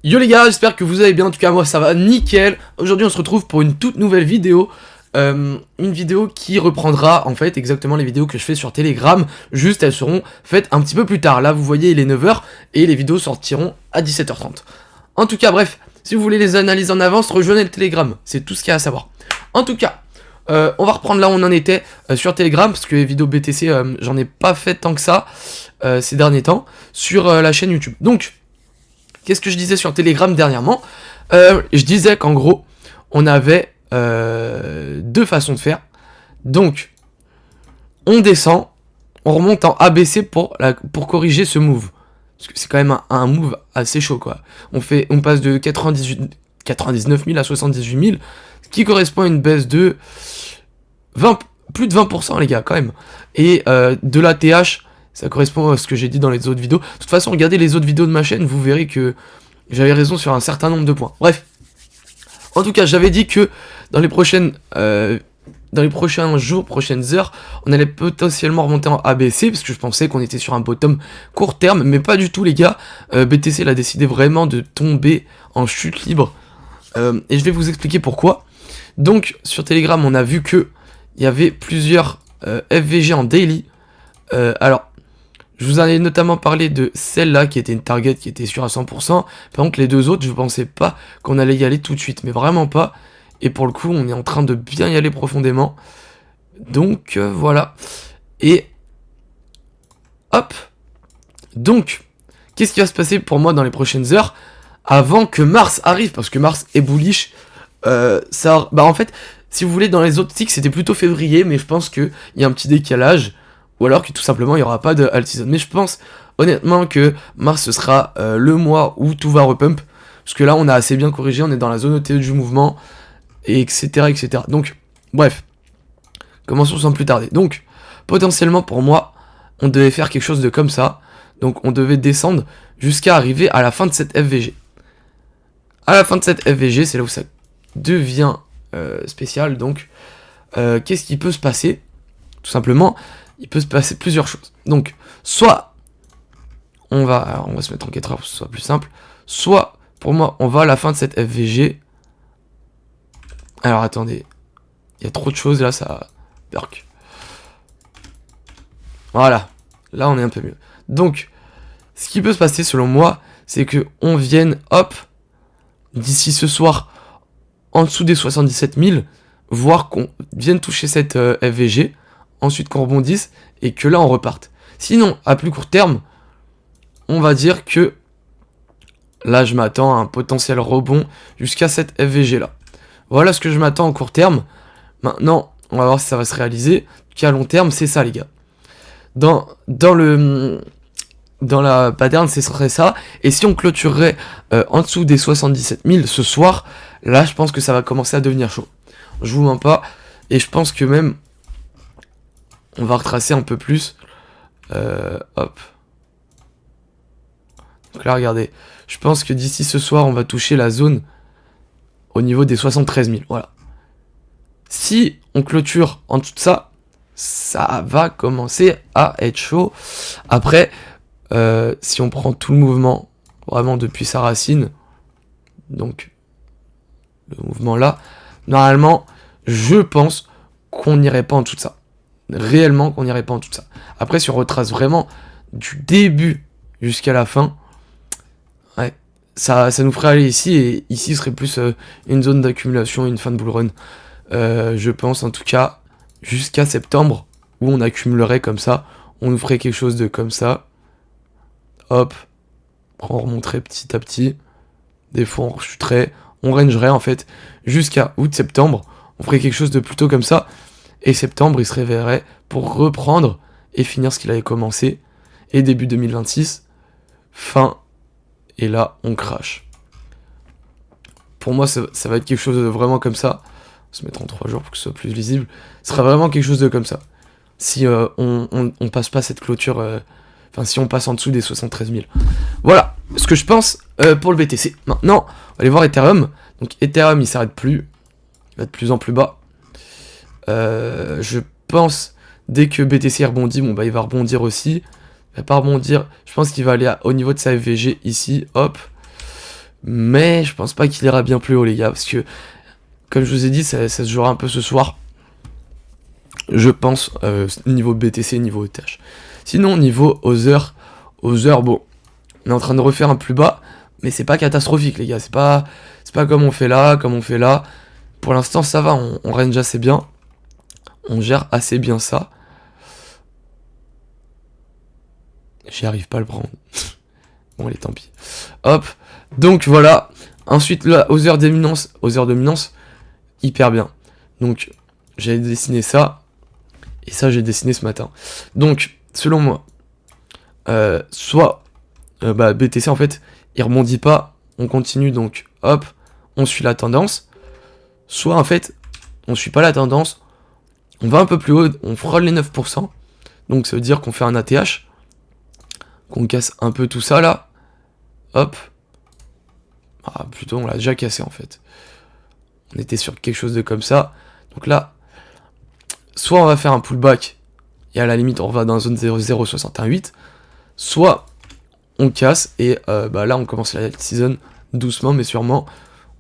Yo les gars, j'espère que vous allez bien, en tout cas moi ça va nickel. Aujourd'hui on se retrouve pour une toute nouvelle vidéo. Une vidéo qui reprendra en fait exactement les vidéos que je fais sur Telegram. Juste elles seront faites un petit peu plus tard. Là vous voyez il est 9h et les vidéos sortiront à 17h30. En tout cas bref, si vous voulez les analyses en avance, rejoignez le Telegram. C'est tout ce qu'il y a à savoir. En tout cas, on va reprendre là où on en était sur Telegram. Parce que les vidéos BTC j'en ai pas fait tant que ça ces derniers temps sur la chaîne YouTube. Donc... qu'est-ce que je disais sur Telegram dernièrement? Je disais qu'en gros, on avait deux façons de faire. Donc, on descend, on remonte en ABC pour corriger ce move. Parce que c'est quand même un move assez chaud, quoi. On passe de 99 000 à 78 000, ce qui correspond à une baisse de plus de 20%, les gars, quand même. Et de l'ATH... ça correspond à ce que j'ai dit dans les autres vidéos. De toute façon, regardez les autres vidéos de ma chaîne, vous verrez que j'avais raison sur un certain nombre de points. Bref. En tout cas, j'avais dit que dans les prochains jours, prochaines heures, on allait potentiellement remonter en ABC, parce que je pensais qu'on était sur un bottom court terme, mais pas du tout, les gars. BTC, il a décidé vraiment de tomber en chute libre. Et je vais vous expliquer pourquoi. Donc, sur Telegram, on a vu que il y avait plusieurs FVG en daily. Alors, je vous en ai notamment parlé de celle-là qui était une target qui était sûre à 100%. Par contre, les deux autres, je pensais pas qu'on allait y aller tout de suite, mais vraiment pas. Et pour le coup, on est en train de bien y aller profondément. Donc, voilà. Et, hop. Donc, qu'est-ce qui va se passer pour moi dans les prochaines heures avant que Mars arrive? Parce que Mars est bullish. En fait, si vous voulez, dans les autres ticks, c'était plutôt février, mais je pense qu'il y a un petit décalage. Ou alors que tout simplement il n'y aura pas de alt season. Mais je pense honnêtement que mars ce sera le mois où tout va repump. Parce que là on a assez bien corrigé, on est dans la zone OTE du mouvement. Et etc. etc. Donc bref. Commençons sans plus tarder. Donc potentiellement pour moi on devait faire quelque chose de comme ça. Donc on devait descendre jusqu'à arriver à la fin de cette FVG. À la fin de cette FVG c'est là où ça devient spécial. Donc qu'est-ce qui peut se passer? Tout simplement... il peut se passer plusieurs choses. Donc, soit, on va se mettre en 4 heures pour que ce soit plus simple. Soit, pour moi, on va à la fin de cette FVG. Alors, attendez. Il y a trop de choses, là, ça... perk. Voilà. Là, on est un peu mieux. Donc, ce qui peut se passer, selon moi, c'est que on vienne, hop, d'ici ce soir, en dessous des 77 000, voire qu'on vienne toucher cette FVG, ensuite qu'on rebondisse, et que là on reparte. Sinon, à plus court terme, on va dire que là je m'attends à un potentiel rebond jusqu'à cette FVG là. Voilà ce que je m'attends en court terme. Maintenant, on va voir si ça va se réaliser. Qu'à long terme, c'est ça les gars. Dans la pattern, ce serait ça. Et si on clôturerait en dessous des 77 000 ce soir, là je pense que ça va commencer à devenir chaud. Je vous mens pas. Et je pense que même... on va retracer un peu plus. Hop. Donc là, regardez. Je pense que d'ici ce soir, on va toucher la zone au niveau des 73 000. Voilà. Si on clôture en dessous de ça, ça va commencer à être chaud. Après, si on prend tout le mouvement, vraiment depuis sa racine, donc le mouvement là, normalement, je pense qu'on n'irait pas en dessous de ça. Réellement qu'on n'irait pas en tout ça. Après, si on retrace vraiment du début jusqu'à la fin, ouais, ça nous ferait aller ici, et ici serait plus une zone d'accumulation, une fin de bull run. Je pense en tout cas jusqu'à septembre, où on accumulerait comme ça, on nous ferait quelque chose de comme ça. Hop, on remonterait petit à petit, des fois on rechuterait, on rangerait en fait, jusqu'à août-septembre, on ferait quelque chose de plutôt comme ça. Et septembre, il se réveillerait pour reprendre et finir ce qu'il avait commencé. Et début 2026, fin. Et là, on crash. Pour moi, ça va être quelque chose de vraiment comme ça. On va se mettre en 3 jours pour que ce soit plus visible. Ce sera vraiment quelque chose de comme ça. Si on passe pas cette clôture... Enfin, si on passe en dessous des 73 000. Voilà ce que je pense pour le BTC. Maintenant, on va aller voir Ethereum. Donc Ethereum, il s'arrête plus. Il va de plus en plus bas. Je pense dès que BTC rebondit, bon bah il va rebondir aussi. Il va pas rebondir. Je pense qu'il va aller au niveau de sa FVG ici. Hop. Mais je pense pas qu'il ira bien plus haut, les gars, parce que, comme je vous ai dit, ça se jouera un peu ce soir. Je pense, niveau BTC, niveau ETH. Sinon, niveau Other, bon, on est en train de refaire un plus bas, mais c'est pas catastrophique, les gars. C'est pas comme on fait là, Pour l'instant, ça va, on range assez bien. On gère assez bien ça. J'y arrive pas à le prendre. Bon, allez, tant pis. Hop. Donc, voilà. Ensuite, là, Other Dominance, hyper bien. Donc, j'avais dessiné ça. Et ça, j'ai dessiné ce matin. Donc, selon moi, soit BTC, en fait, il rebondit pas. On continue, donc, hop, on suit la tendance. Soit, en fait, on suit pas la tendance. On va un peu plus haut, on frôle les 9%. Donc, ça veut dire qu'on fait un ATH. Qu'on casse un peu tout ça, là. Hop. Ah, plutôt, on l'a déjà cassé, en fait. On était sur quelque chose de comme ça. Donc là, soit on va faire un pullback, et à la limite, on va dans la zone 0,068. Soit on casse, et là, on commence la season doucement, mais sûrement.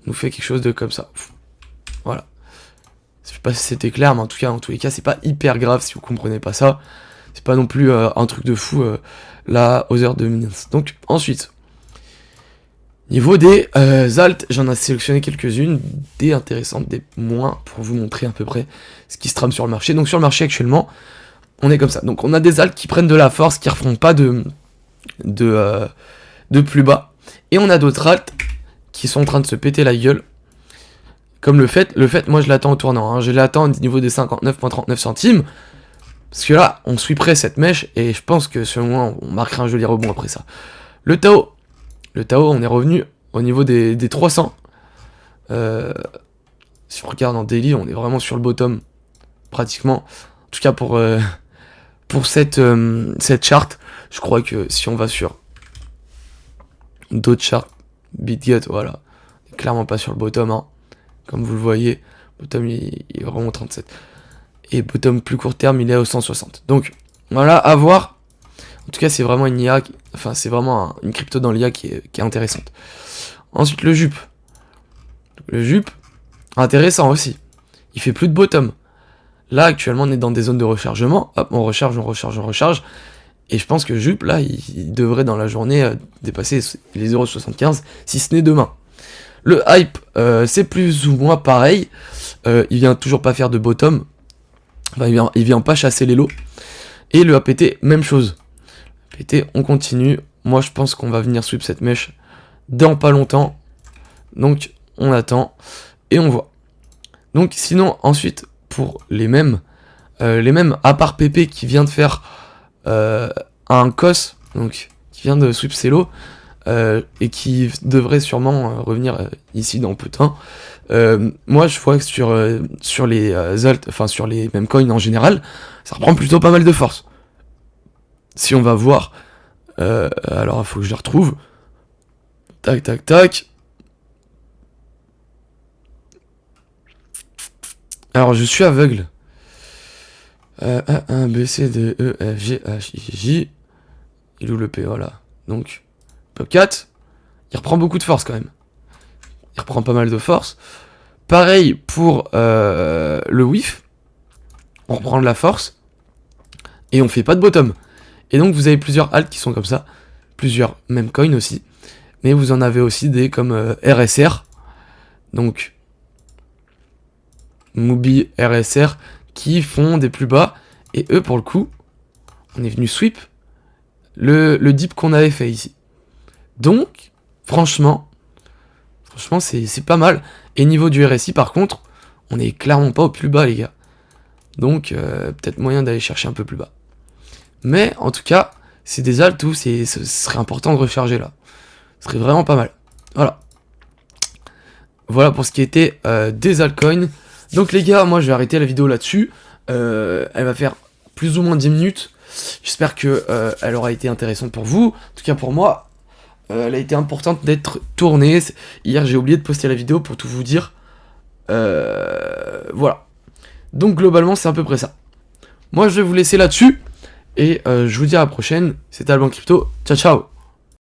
On nous fait quelque chose de comme ça. Voilà. Je sais pas si c'était clair, mais en tout cas, en tous les cas, c'est pas hyper grave si vous comprenez pas ça. C'est pas non plus un truc de fou, la Other Dominance. Donc, ensuite, niveau des alts, j'en ai sélectionné quelques-unes, des intéressantes, des moins, pour vous montrer à peu près ce qui se trame sur le marché. Donc, sur le marché, actuellement, on est comme ça. Donc, on a des alts qui prennent de la force, qui refont pas de plus bas. Et on a d'autres alts qui sont en train de se péter la gueule. Comme le fait, moi, je l'attends au tournant. Hein. Je l'attends au niveau des 59,39 centimes. Parce que là, on sweeperait cette mèche, et je pense que selon moi, on marquera un joli rebond après ça. Le Tao, on est revenu au niveau des 300. Si on regarde en daily, on est vraiment sur le bottom, pratiquement. En tout cas, pour cette charte, je crois que si on va sur d'autres charts, BitGet, voilà, on est clairement pas sur le bottom, hein. Comme vous le voyez, bottom, il est vraiment 37. Et bottom plus court terme, il est au 160. Donc, voilà, à voir. En tout cas, c'est vraiment une IA, c'est vraiment une crypto dans l'IA qui est intéressante. Ensuite, le jupe. Le jupe, intéressant aussi. Il fait plus de bottom. Là, actuellement, on est dans des zones de rechargement. Hop, on recharge. Et je pense que jupe, là, il devrait dans la journée dépasser les 0,75, si ce n'est demain. Le hype, c'est plus ou moins pareil. Il vient toujours pas faire de bottom. Enfin, il vient pas chasser les lots. Et le APT, même chose. APT, on continue. Moi, je pense qu'on va venir sweep cette mèche dans pas longtemps. Donc, on attend. Et on voit. Donc, sinon, ensuite, pour les mêmes, à part PP qui vient de faire un COS, donc, qui vient de sweep ses lots, et qui devrait sûrement revenir ici dans peu de temps. Moi, je vois que sur les alt, enfin sur les mêmes coins en général, ça reprend plutôt pas mal de force. Si on va voir, alors il faut que je les retrouve. Tac, tac, tac. Alors, je suis aveugle. A, 1, B, C, D, E, F, G, H, I, J. Il est où le P, voilà. Donc, Pop 4, il reprend beaucoup de force quand même. Il reprend pas mal de force. Pareil pour le whiff. On reprend de la force. Et on fait pas de bottom. Et donc vous avez plusieurs alts qui sont comme ça. Plusieurs même coins aussi. Mais vous en avez aussi des comme RSR. Donc Mubi, RSR, qui font des plus bas. Et eux, pour le coup, on est venu sweep le dip qu'on avait fait ici. Donc, franchement, c'est pas mal. Et niveau du RSI, par contre, on est clairement pas au plus bas, les gars. Donc, peut-être moyen d'aller chercher un peu plus bas. Mais, en tout cas, c'est des alts où ce serait important de recharger là. Ce serait vraiment pas mal. Voilà. Voilà pour ce qui était des altcoins. Donc, les gars, moi, je vais arrêter la vidéo là-dessus. Elle va faire plus ou moins 10 minutes. J'espère que elle aura été intéressante pour vous. En tout cas, pour moi, elle a été importante d'être tournée. Hier, j'ai oublié de poster la vidéo pour tout vous dire. Voilà. Donc, globalement, c'est à peu près ça. Moi, je vais vous laisser là-dessus. Et je vous dis à la prochaine. C'était Alban Crypto. Ciao, ciao.